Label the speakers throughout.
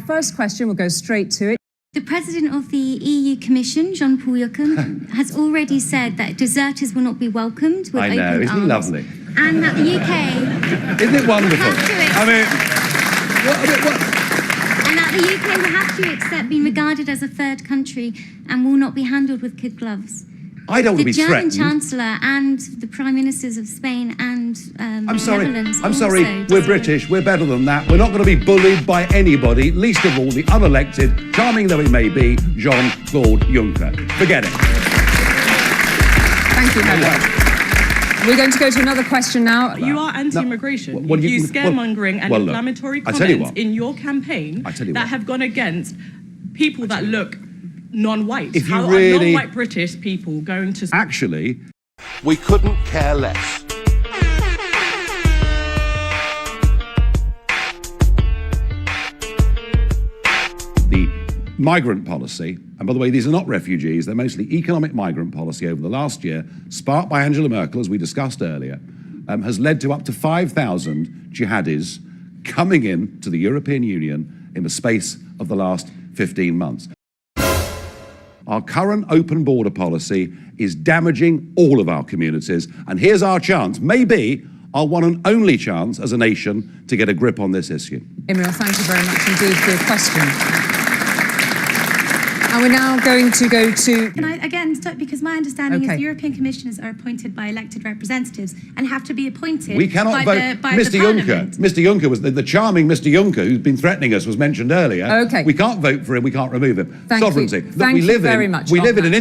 Speaker 1: first question, we'll go straight to it.
Speaker 2: The President of the EU Commission, Jean-Paul Juncker, has already said that deserters will not be welcomed with open arms.
Speaker 3: Isn't he lovely?
Speaker 2: And that the UK...
Speaker 3: Isn't it wonderful?
Speaker 2: And that the UK will have to accept being regarded as a third country and will not be handled with kid gloves.
Speaker 3: I don't want to be threatened.
Speaker 2: The German Chancellor and the Prime Ministers of Spain and Netherlands.
Speaker 3: I'm sorry, we're British, we're better than that. We're not going to be bullied by anybody, least of all the unelected, charming though he may be, Jean-Claude Juncker. Forget it.
Speaker 1: Thank you, Heather. We're going to go to another question now.
Speaker 4: You are anti-immigration. You use scaremongering and inflammatory comments in your campaign that have gone against people that look non-white. How are non-white British people going to...
Speaker 3: Actually,
Speaker 5: we couldn't care less.
Speaker 3: The migrant policy, and by the way, these are not refugees, they're mostly economic migrant policy over the last year, sparked by Angela Merkel, as we discussed earlier, has led to up to 5,000 jihadis coming in to the European Union in the space of the last 15 months. Our current open border policy is damaging all of our communities, and here's our chance, maybe our one and only chance as a nation to get a grip on this issue.
Speaker 1: Imran, thank you very much indeed for your question. And we're now going to go to...
Speaker 6: Can I again start? Because my understanding is European commissioners are appointed by elected representatives and have to be appointed
Speaker 3: we cannot vote.
Speaker 6: by
Speaker 3: Mr.
Speaker 6: the
Speaker 3: Juncker. Mr. Juncker was the charming Mr. Juncker who's been threatening us was mentioned earlier.
Speaker 1: Okay.
Speaker 3: We can't vote for him. We can't remove him.
Speaker 1: Thank
Speaker 3: Sovereignty.
Speaker 1: you. Thank you very much.
Speaker 3: We live in an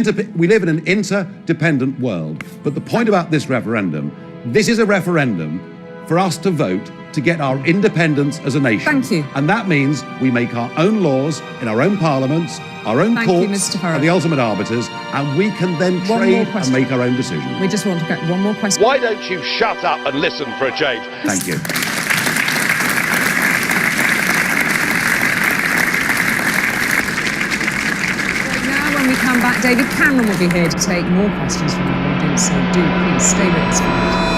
Speaker 3: interdependent world. But the point about this referendum, this is a referendum for us to vote to get our independence as a nation.
Speaker 1: Thank you.
Speaker 3: And that means we make our own laws in our own parliaments, our own courts are the ultimate arbiters, and we can then trade and make our own decisions.
Speaker 1: We just want to get one more question.
Speaker 5: Why don't you shut up and listen for a change?
Speaker 3: Thank you.
Speaker 1: Now, when we come back, David Cameron will be here to take more questions from our audience, so do please stay with us for that.